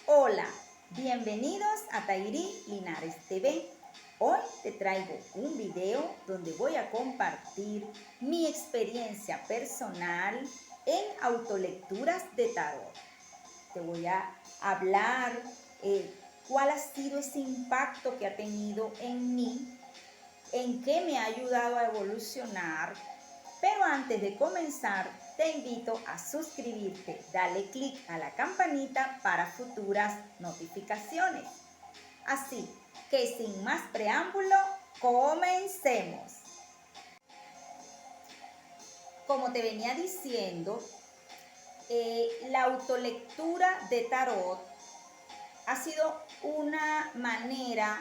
Hola, bienvenidos a Tairí Linares TV. Hoy te traigo un video donde voy a compartir mi experiencia personal en autolecturas de tarot. Te voy a hablar cuál ha sido ese impacto que ha tenido en mí, en qué me ha ayudado a evolucionar. Pero antes de comenzar, te invito a suscribirte, dale clic a la campanita para futuras notificaciones. Así que sin más preámbulo, comencemos. Como te venía diciendo, la autolectura de tarot ha sido una manera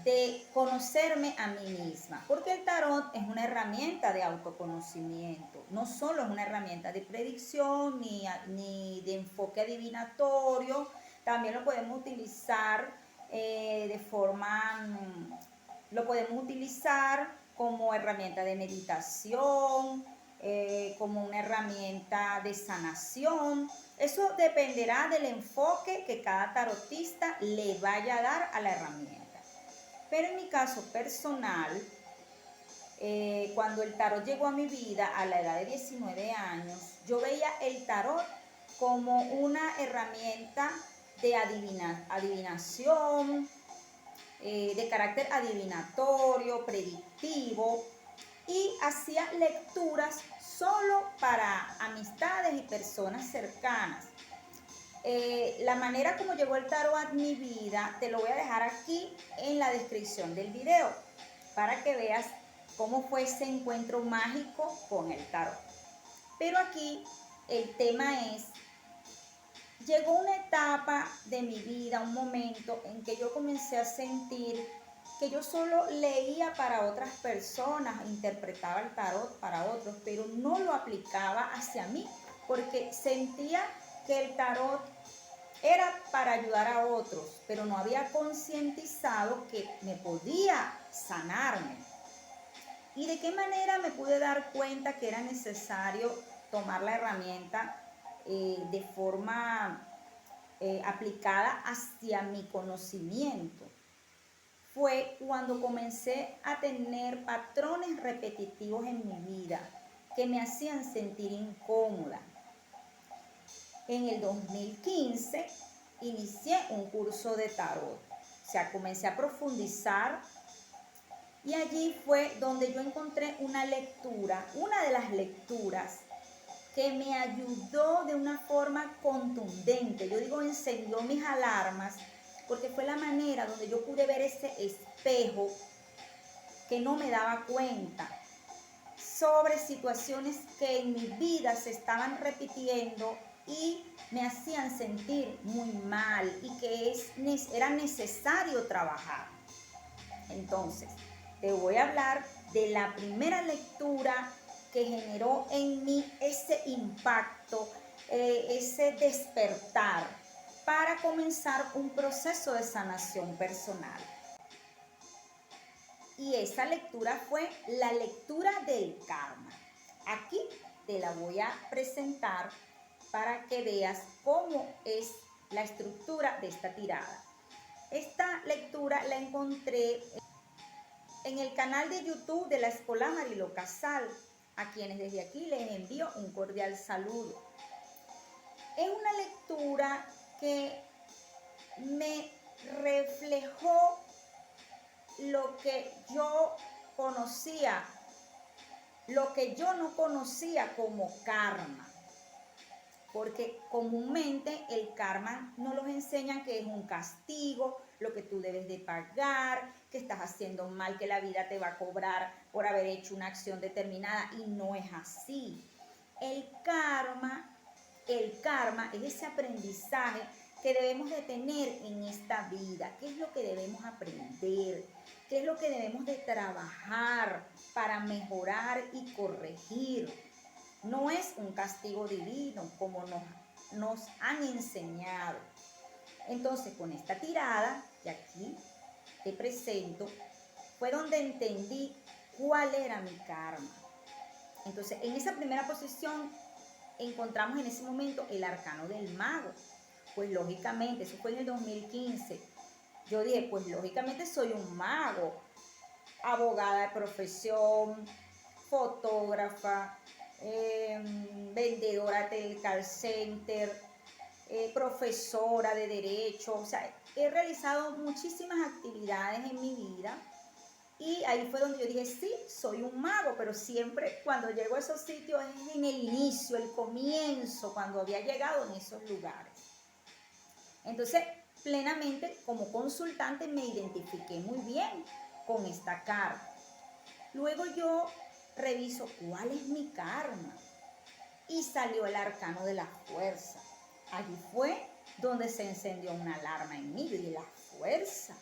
de conocerme a mí misma, porque el tarot es una herramienta de autoconocimiento, no solo es una herramienta de predicción ni de enfoque adivinatorio, también lo podemos utilizar lo podemos utilizar como herramienta de meditación, como una herramienta de sanación. Eso dependerá del enfoque que cada tarotista le vaya a dar a la herramienta. Pero en mi caso personal, cuando el tarot llegó a mi vida a la edad de 19 años, yo veía el tarot como una herramienta de adivinación, de carácter adivinatorio, predictivo, y hacía lecturas solo para amistades y personas cercanas. La manera como llegó el tarot a mi vida te lo voy a dejar aquí en la descripción del video para que veas cómo fue ese encuentro mágico con el tarot. Pero aquí el tema es, llegó una etapa de mi vida, un momento en que yo comencé a sentir que yo solo leía para otras personas, interpretaba el tarot para otros, pero no lo aplicaba hacia mí, porque sentía que el tarot era para ayudar a otros, pero no había concientizado que me podía sanarme. ¿Y de qué manera me pude dar cuenta que era necesario tomar la herramienta de forma aplicada hacia mi conocimiento? Fue cuando comencé a tener patrones repetitivos en mi vida que me hacían sentir incómoda. En el 2015 inicié un curso de tarot, o sea, comencé a profundizar y allí fue donde yo encontré una de las lecturas que me ayudó de una forma contundente. Yo digo, encendió mis alarmas, porque fue la manera donde yo pude ver ese espejo que no me daba cuenta sobre situaciones que en mi vida se estaban repitiendo y me hacían sentir muy mal y que era necesario trabajar. Entonces, te voy a hablar de la primera lectura que generó en mí ese impacto, ese despertar para comenzar un proceso de sanación personal. Y esa lectura fue la lectura del karma. Aquí te la voy a presentar para que veas cómo es la estructura de esta tirada. Esta lectura la encontré en el canal de YouTube de la Escuela Marilo Casal, a quienes desde aquí les envío un cordial saludo. Es una lectura que me reflejó lo que yo conocía, lo que yo no conocía como karma. Porque comúnmente el karma nos los enseñan que es un castigo, lo que tú debes de pagar, que estás haciendo mal, que la vida te va a cobrar por haber hecho una acción determinada, y no es así. El karma es ese aprendizaje que debemos de tener en esta vida. ¿Qué es lo que debemos aprender? ¿Qué es lo que debemos de trabajar para mejorar y corregir? No es un castigo divino como nos han enseñado. Entonces, con esta tirada que aquí te presento, fue donde entendí cuál era mi karma. Entonces, en esa primera posición encontramos en ese momento el arcano del mago. Pues lógicamente, eso fue en el 2015. Yo dije, pues lógicamente soy un mago, abogada de profesión, fotógrafa, vendedora del call center, profesora de derecho, o sea, he realizado muchísimas actividades en mi vida y ahí fue donde yo dije, sí, soy un mago, pero siempre cuando llego a esos sitios es en el inicio, el comienzo, cuando había llegado en esos lugares. Entonces, plenamente como consultante me identifiqué muy bien con esta carta. Luego yo reviso cuál es mi karma y salió el arcano de la fuerza. Allí fue donde se encendió una alarma en mí. Yo dije, la fuerza.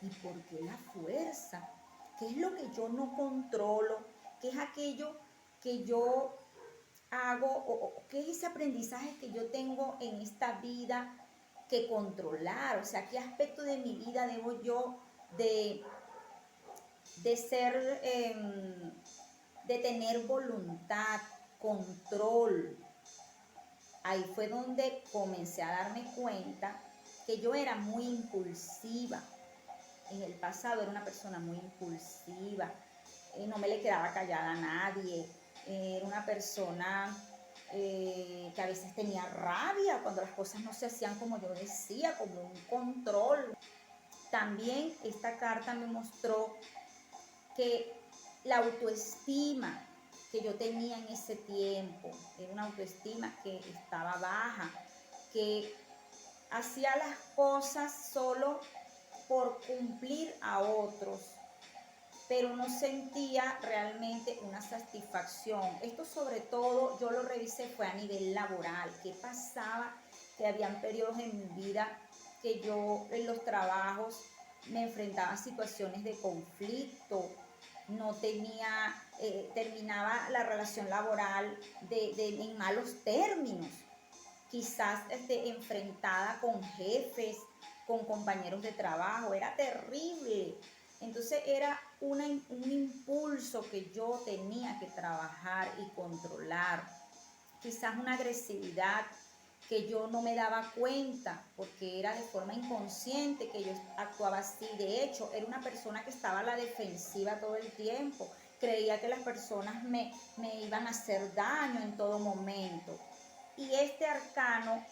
¿Y por qué la fuerza? ¿Qué es lo que yo no controlo? ¿Qué es aquello que yo hago? ¿O qué es ese aprendizaje que yo tengo en esta vida que controlar? O sea, ¿qué aspecto de mi vida debo yo de ser, de tener voluntad, control? Ahí fue donde comencé a darme cuenta que yo era muy impulsiva. En el pasado era una persona muy impulsiva, no me le quedaba callada a nadie, era una persona que a veces tenía rabia cuando las cosas no se hacían como yo decía, como un control. También esta carta me mostró que la autoestima que yo tenía en ese tiempo era una autoestima que estaba baja, que hacía las cosas solo por cumplir a otros, pero no sentía realmente una satisfacción. Esto sobre todo yo lo revisé fue a nivel laboral. ¿Qué pasaba? Que habían periodos en mi vida que yo en los trabajos me enfrentaba a situaciones de conflicto, no tenía, terminaba la relación laboral en malos términos, quizás enfrentada con jefes, con compañeros de trabajo, era terrible. Entonces era un impulso que yo tenía que trabajar y controlar, quizás una agresividad que yo no me daba cuenta porque era de forma inconsciente que yo actuaba así. De hecho, era una persona que estaba a la defensiva todo el tiempo. Creía que las personas me iban a hacer daño en todo momento. Y este arcano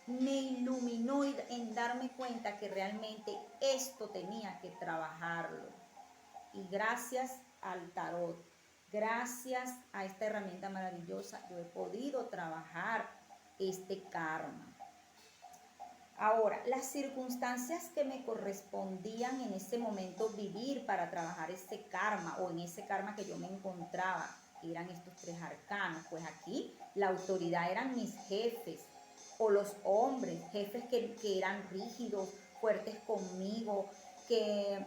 me iluminó en darme cuenta que realmente esto tenía que trabajarlo. Y gracias al tarot, gracias a esta herramienta maravillosa, yo he podido trabajar este karma. Ahora, las circunstancias que me correspondían en ese momento vivir para trabajar ese karma o en ese karma que yo me encontraba, eran estos tres arcanos. Pues aquí la autoridad eran mis jefes o los hombres, jefes que eran rígidos, fuertes conmigo, que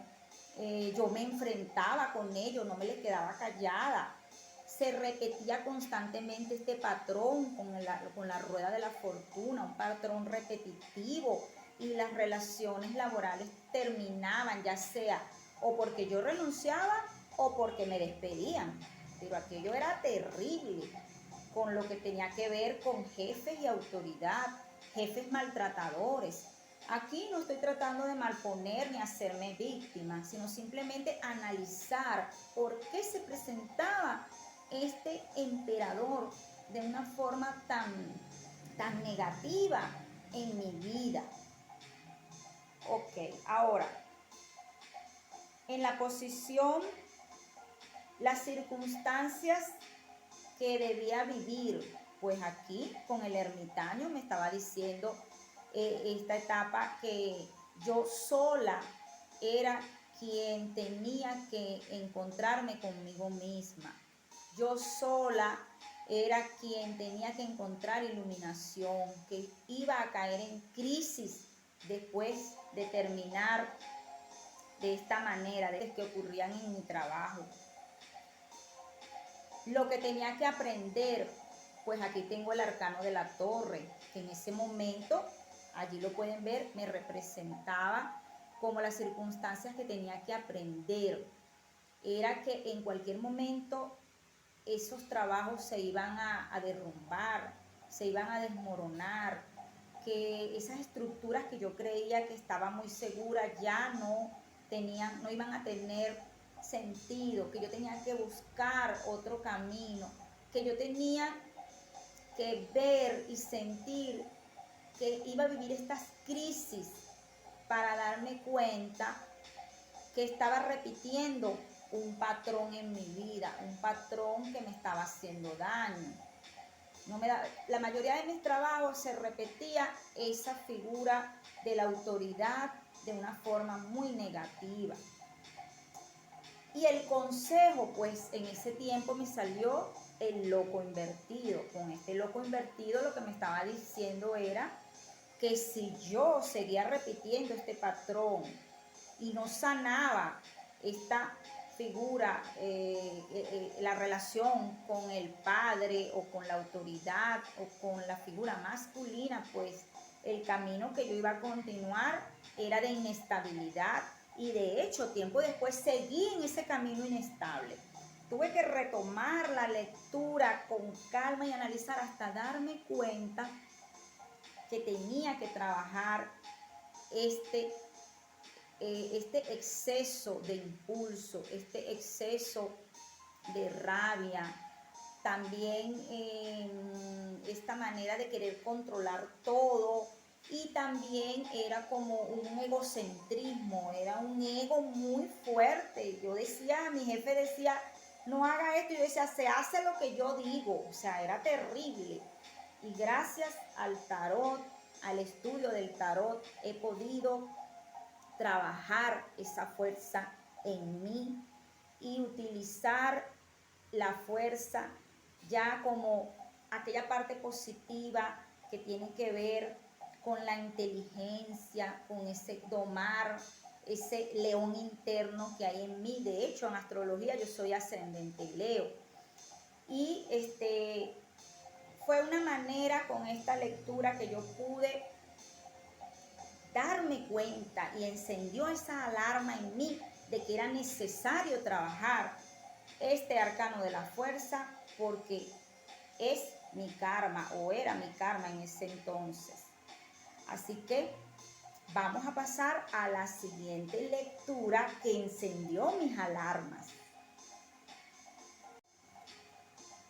yo me enfrentaba con ellos, no me les quedaba callada. Se repetía constantemente este patrón con la rueda de la fortuna, un patrón repetitivo, y las relaciones laborales terminaban, ya sea o porque yo renunciaba o porque me despedían. Pero aquello era terrible, con lo que tenía que ver con jefes y autoridad, jefes maltratadores. Aquí no estoy tratando de malponer ni hacerme víctima, sino simplemente analizar por qué se presentaba este emperador de una forma tan negativa en mi vida. Ok, ahora, en la posición, las circunstancias que debía vivir, pues aquí con el ermitaño me estaba diciendo esta etapa que yo sola era quien tenía que encontrarme conmigo misma. Yo sola era quien tenía que encontrar iluminación, que iba a caer en crisis después de terminar de esta manera, de que ocurrían en mi trabajo. Lo que tenía que aprender, pues aquí tengo el arcano de la torre, que en ese momento, allí lo pueden ver, me representaba como las circunstancias que tenía que aprender. Era que en cualquier momento esos trabajos se iban a derrumbar, se iban a desmoronar, que esas estructuras que yo creía que estaba muy segura ya no iban a tener sentido, que yo tenía que buscar otro camino, que yo tenía que ver y sentir que iba a vivir estas crisis para darme cuenta que estaba repitiendo un patrón en mi vida, un patrón que me estaba haciendo daño. La mayoría de mis trabajos se repetía esa figura de la autoridad de una forma muy negativa. Y el consejo, pues en ese tiempo me salió el loco invertido. Con este loco invertido lo que me estaba diciendo era que si yo seguía repitiendo este patrón y no sanaba esta figura, la relación con el padre o con la autoridad o con la figura masculina, pues el camino que yo iba a continuar era de inestabilidad y de hecho tiempo después seguí en ese camino inestable. Tuve que retomar la lectura con calma y analizar hasta darme cuenta que tenía que trabajar este exceso de impulso, este exceso de rabia, también esta manera de querer controlar todo, y también era como un egocentrismo, era un ego muy fuerte. Yo decía, mi jefe decía, no haga esto, y yo decía, se hace lo que yo digo, o sea, era terrible. Y gracias al tarot, al estudio del tarot, he podido trabajar esa fuerza en mí y utilizar la fuerza ya como aquella parte positiva que tiene que ver con la inteligencia, con ese domar, ese león interno que hay en mí. De hecho, en astrología yo soy ascendente Leo. Y fue una manera con esta lectura que yo pude darme cuenta y encendió esa alarma en mí de que era necesario trabajar este arcano de la fuerza porque es mi karma o era mi karma en ese entonces. Así que vamos a pasar a la siguiente lectura que encendió mis alarmas.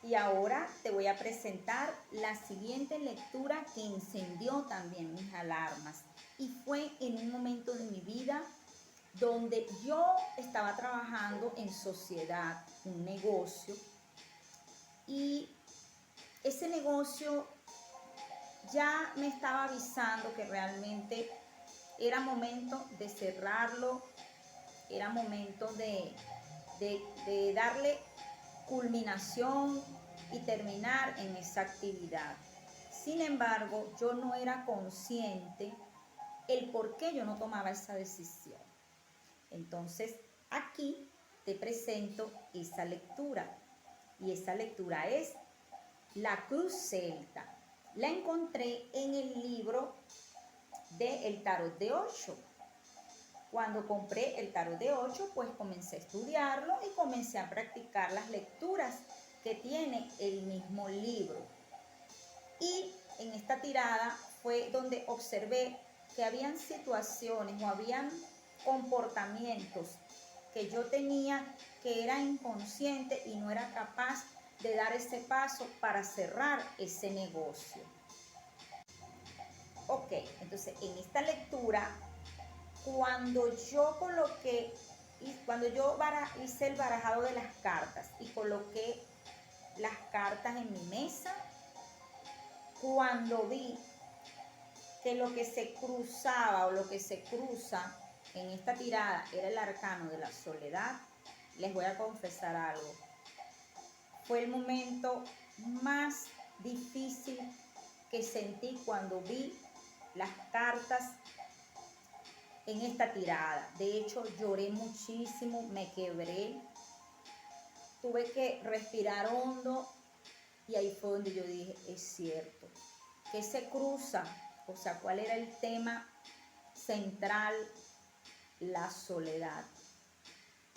Y ahora te voy a presentar la siguiente lectura que encendió también mis alarmas. Y fue en un momento de mi vida donde yo estaba trabajando en sociedad, un negocio, y ese negocio ya me estaba avisando que realmente era momento de cerrarlo, era momento de darle culminación y terminar en esa actividad. Sin embargo, yo no era consciente el por qué yo no tomaba esa decisión. Entonces, aquí te presento esa lectura. Y esa lectura es La Cruz Celta. La encontré en el libro de El Tarot de Osho. Cuando compré el Tarot de Osho, pues comencé a estudiarlo y comencé a practicar las lecturas que tiene el mismo libro. Y en esta tirada fue donde observé que habían situaciones o habían comportamientos que yo tenía que era inconsciente y no era capaz de dar ese paso para cerrar ese negocio. Ok, entonces en esta lectura, cuando yo coloqué, cuando yo hice el barajado de las cartas y coloqué las cartas en mi mesa, cuando vi que lo que se cruzaba o lo que se cruza en esta tirada era el arcano de la soledad, les voy a confesar algo. Fue el momento más difícil que sentí cuando vi las cartas en esta tirada. De hecho, lloré muchísimo, me quebré, tuve que respirar hondo y ahí fue donde yo dije, es cierto, ¿qué se cruza? O sea, ¿cuál era el tema central? La soledad.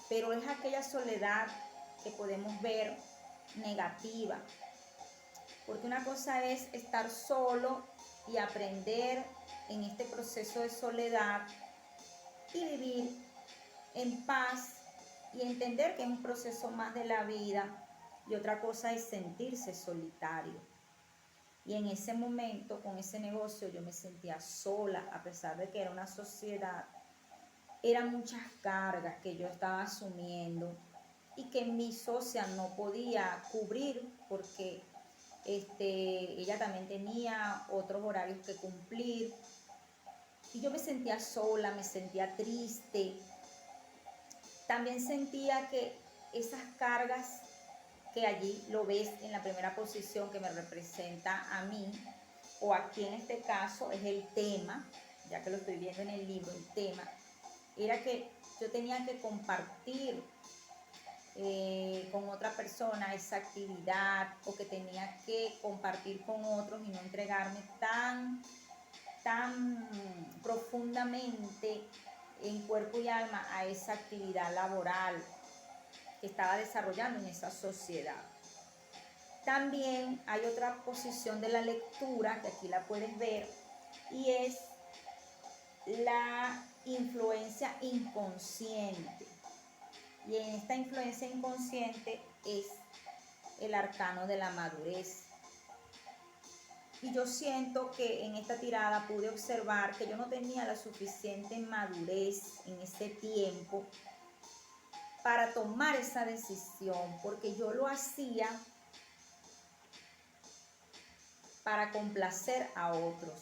Pero es aquella soledad que podemos ver negativa. Porque una cosa es estar solo y aprender en este proceso de soledad y vivir en paz y entender que es un proceso más de la vida, y otra cosa es sentirse solitario. Y en ese momento, con ese negocio, yo me sentía sola, a pesar de que era una sociedad. Eran muchas cargas que yo estaba asumiendo y que mi socia no podía cubrir porque ella también tenía otros horarios que cumplir. Y yo me sentía sola, me sentía triste. También sentía que esas cargas que allí lo ves en la primera posición que me representa a mí, o aquí en este caso es el tema, ya que lo estoy viendo en el libro, el tema, era que yo tenía que compartir con otra persona esa actividad, o que tenía que compartir con otros y no entregarme tan profundamente en cuerpo y alma a esa actividad laboral que estaba desarrollando en esa sociedad. También hay otra posición de la lectura, que aquí la puedes ver, y es la influencia inconsciente. Y en esta influencia inconsciente es el arcano de la madurez. Y yo siento que en esta tirada pude observar que yo no tenía la suficiente madurez en ese tiempo para tomar esa decisión, porque yo lo hacía para complacer a otros,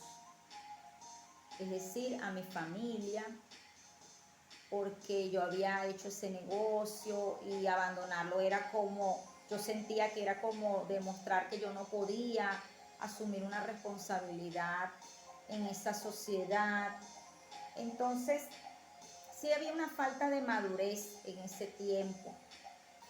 es decir, a mi familia, porque yo había hecho ese negocio y abandonarlo era como, yo sentía que era como demostrar que yo no podía asumir una responsabilidad en esa sociedad. Entonces, sí había una falta de madurez en ese tiempo,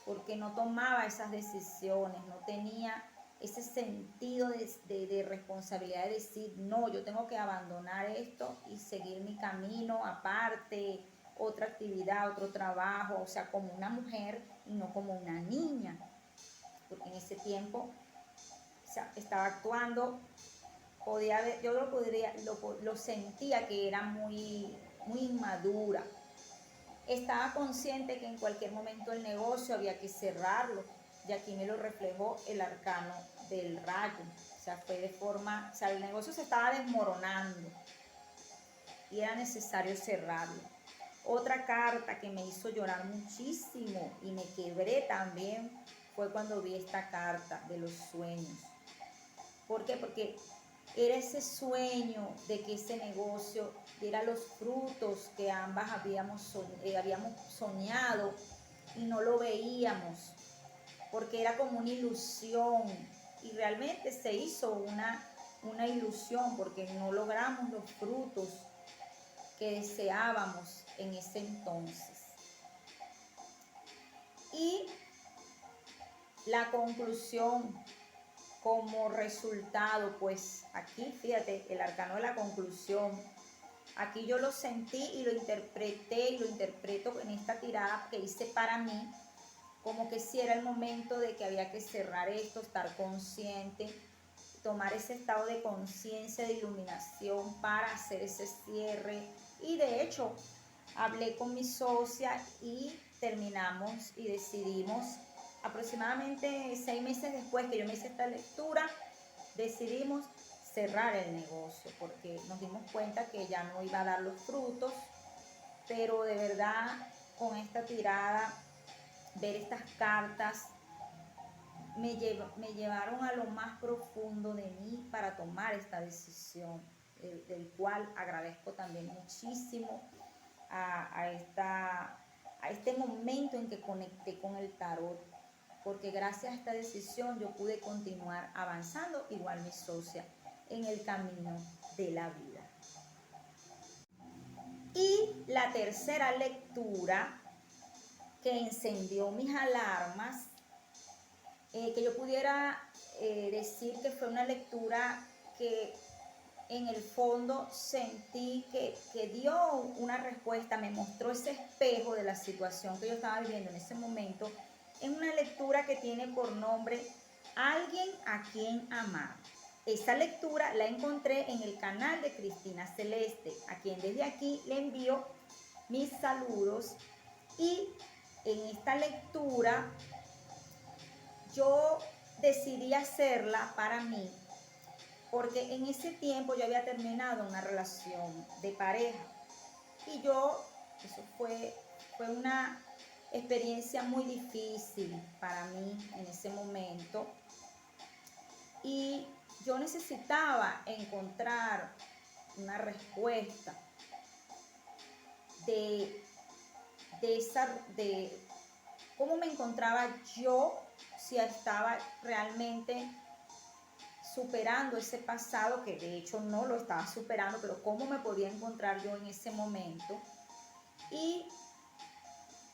porque no tomaba esas decisiones, no tenía ese sentido de responsabilidad de decir, no, yo tengo que abandonar esto y seguir mi camino aparte, otra actividad, otro trabajo, o sea, como una mujer y no como una niña, porque en ese tiempo, o sea, estaba actuando, yo lo sentía que era muy inmadura. Estaba consciente que en cualquier momento el negocio había que cerrarlo, y aquí me lo reflejó el arcano del rayo. O sea, fue de forma, o sea, el negocio se estaba desmoronando y era necesario cerrarlo. Otra carta que me hizo llorar muchísimo y me quebré también fue cuando vi esta carta de los sueños. ¿Por qué? Porque era ese sueño de que ese negocio diera los frutos que ambas habíamos soñado y no lo veíamos, porque era como una ilusión, y realmente se hizo una ilusión porque no logramos los frutos que deseábamos en ese entonces. Y la conclusión como resultado, pues aquí fíjate, el arcano de la conclusión, aquí yo lo sentí y lo interpreté y lo interpreto en esta tirada que hice para mí, como que sí era el momento de que había que cerrar esto, estar consciente, tomar ese estado de conciencia, de iluminación para hacer ese cierre. Y de hecho hablé con mi socia y terminamos y decidimos, aproximadamente 6 meses después que yo me hice esta lectura, decidimos cerrar el negocio porque nos dimos cuenta que ya no iba a dar los frutos. Pero de verdad, con esta tirada, ver estas cartas me llevaron a lo más profundo de mí para tomar esta decisión, del cual agradezco también muchísimo a este momento en que conecté con el tarot, porque gracias a esta decisión yo pude continuar avanzando, igual mi socia, en el camino de la vida. Y la tercera lectura que encendió mis alarmas, que yo pudiera decir que fue una lectura que en el fondo sentí que dio una respuesta, me mostró ese espejo de la situación que yo estaba viviendo en ese momento. Es una lectura que tiene por nombre Alguien a quien amar. esa lectura la encontré en el canal de Cristina Celeste, a quien desde aquí le envío mis saludos. Y en esta lectura yo decidí hacerla para mí, porque en ese tiempo yo había terminado una relación de pareja. Y eso fue una experiencia muy difícil para mí en ese momento. Y yo necesitaba encontrar una respuesta de cómo me encontraba yo, si estaba realmente superando ese pasado, que de hecho no lo estaba superando, pero cómo me podía encontrar yo en ese momento y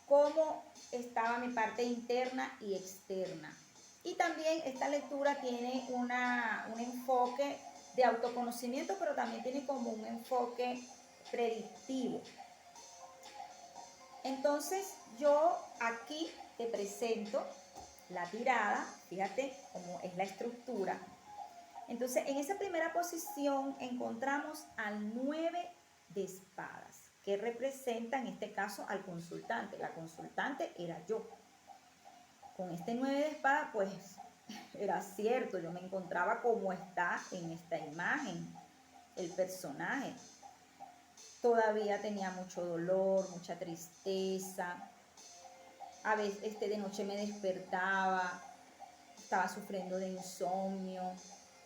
cómo estaba mi parte interna y externa. Y también esta lectura tiene un enfoque de autoconocimiento, pero también tiene como un enfoque predictivo. Entonces yo aquí te presento la tirada, fíjate cómo es la estructura. Entonces en esa primera posición encontramos al 9 de espadas, que representa en este caso al consultante. La consultante era yo. Con este 9 de espadas pues era cierto, yo me encontraba como está en esta imagen, el personaje. Todavía tenía mucho dolor, mucha tristeza. A veces de noche me despertaba, estaba sufriendo de insomnio.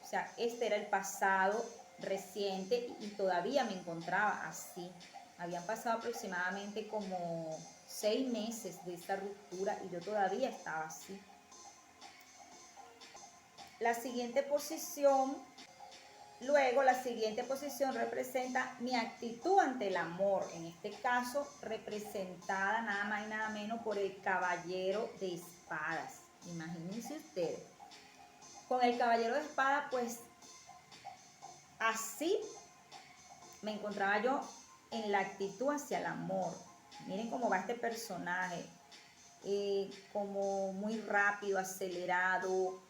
O sea, este era el pasado reciente y todavía me encontraba así. Habían pasado aproximadamente como 6 meses de esta ruptura y yo todavía estaba así. La siguiente posición representa mi actitud ante el amor, en este caso representada nada más y nada menos por el caballero de espadas. Imagínense ustedes. Con el caballero de espadas, pues así me encontraba yo en la actitud hacia el amor. Miren cómo va este personaje, como muy rápido, acelerado.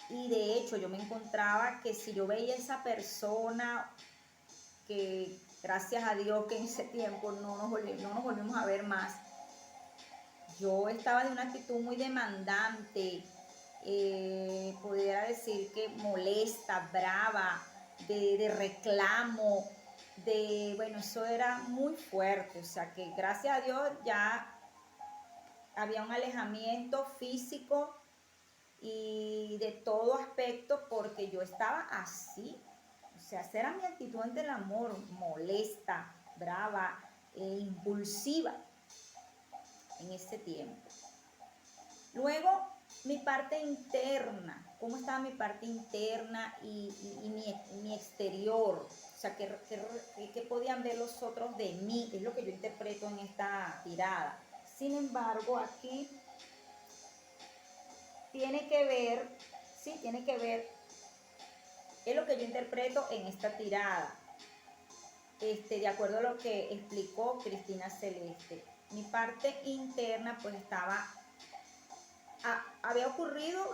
Y de hecho yo me encontraba que si yo veía a esa persona, que gracias a Dios que en ese tiempo no nos volvimos a ver más, yo estaba de una actitud muy demandante, pudiera decir que molesta, brava, de reclamo, bueno, eso era muy fuerte. O sea que gracias a Dios ya había un alejamiento físico y de todo aspecto, porque yo estaba así. O sea, esa era mi actitud ante el amor, molesta, brava, impulsiva en ese tiempo. Luego, mi parte interna, cómo estaba mi parte interna y mi exterior. O sea, ¿qué podían ver los otros de mí? Es lo que yo interpreto en esta tirada. Sin embargo, aquí tiene que ver, es lo que yo interpreto en esta tirada. De acuerdo a lo que explicó Cristina Celeste. Mi parte interna pues había ocurrido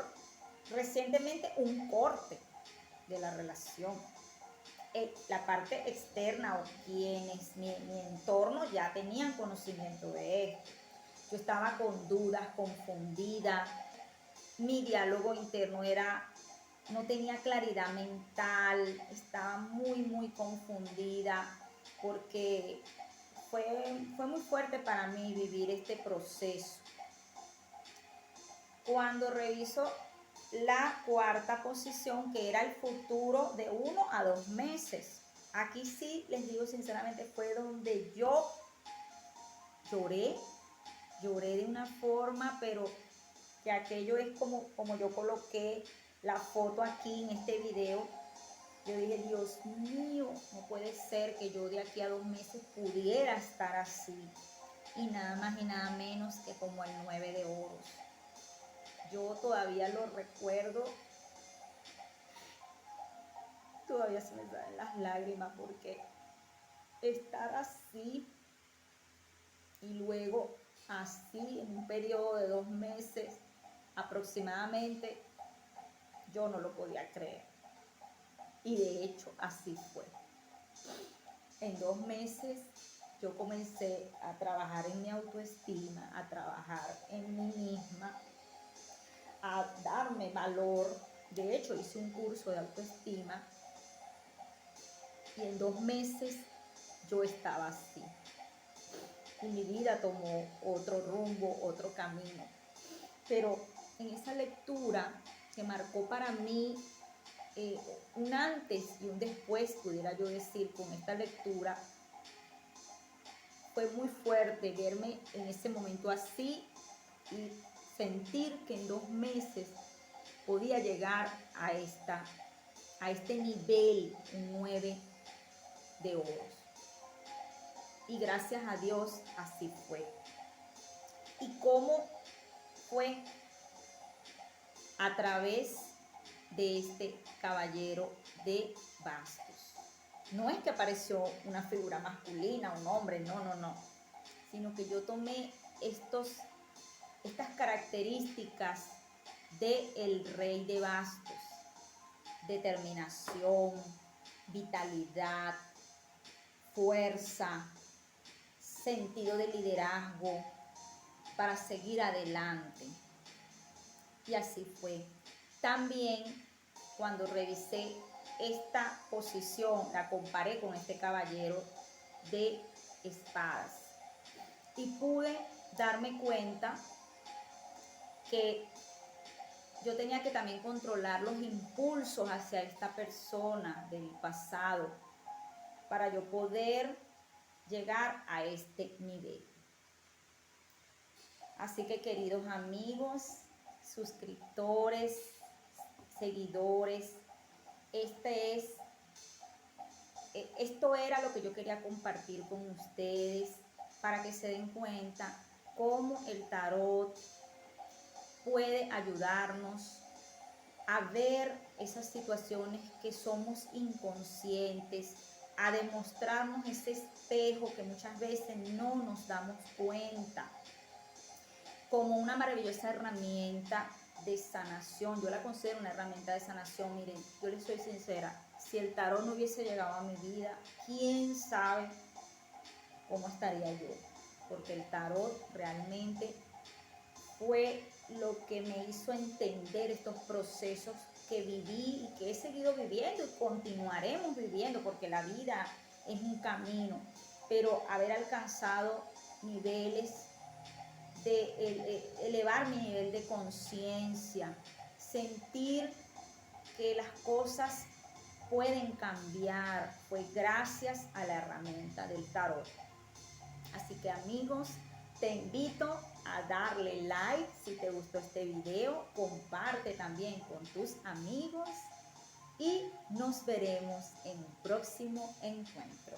recientemente un corte de la relación. La parte externa o quienes, mi entorno ya tenían conocimiento de esto. Yo estaba con dudas, confundida. Mi diálogo interno no tenía claridad mental, estaba muy confundida, porque fue muy fuerte para mí vivir este proceso. Cuando reviso la cuarta posición, que era el futuro de 1 a 2 meses, aquí sí les digo sinceramente, fue donde yo lloré de una forma, pero que aquello es como yo coloqué la foto aquí en este video. Yo dije, Dios mío, no puede ser que yo de aquí a 2 meses pudiera estar así. Y nada más y nada menos que como el 9 de oros. Yo todavía lo recuerdo, todavía se me salen las lágrimas, porque estar así y luego así en un periodo de 2 meses aproximadamente, yo no lo podía creer. Y de hecho, así fue. En 2 meses yo comencé a trabajar en mi autoestima, a trabajar en mí misma, a darme valor. De hecho, hice un curso de autoestima y en 2 meses yo estaba así. Y mi vida tomó otro rumbo, otro camino. Pero en esa lectura que marcó para mí un antes y un después, pudiera yo decir, con esta lectura, fue muy fuerte verme en ese momento así y sentir que en 2 meses podía llegar a este nivel, un 9 de oros. Y gracias a Dios así fue. ¿Y cómo fue? A través de este caballero de bastos. No es que apareció una figura masculina, un hombre, no, sino que yo tomé estas características del rey de bastos: determinación, vitalidad, fuerza, sentido de liderazgo para seguir adelante. Y así fue. También cuando revisé esta posición, la comparé con este caballero de espadas y pude darme cuenta que yo tenía que también controlar los impulsos hacia esta persona del pasado para yo poder llegar a este nivel. Así que, queridos amigos, suscriptores, seguidores, esto era lo que yo quería compartir con ustedes para que se den cuenta cómo el tarot puede ayudarnos a ver esas situaciones que somos inconscientes, a demostrarnos ese espejo que muchas veces no nos damos cuenta, como una maravillosa herramienta de sanación. Yo la considero una herramienta de sanación. Miren, yo les soy sincera, si el tarot no hubiese llegado a mi vida, quién sabe cómo estaría yo, porque el tarot realmente fue lo que me hizo entender estos procesos que viví y que he seguido viviendo y continuaremos viviendo, porque la vida es un camino, pero haber alcanzado niveles de elevar mi nivel de conciencia, sentir que las cosas pueden cambiar, fue gracias a la herramienta del tarot. Así que, amigos, te invito a darle like si te gustó este video, comparte también con tus amigos y nos veremos en un próximo encuentro.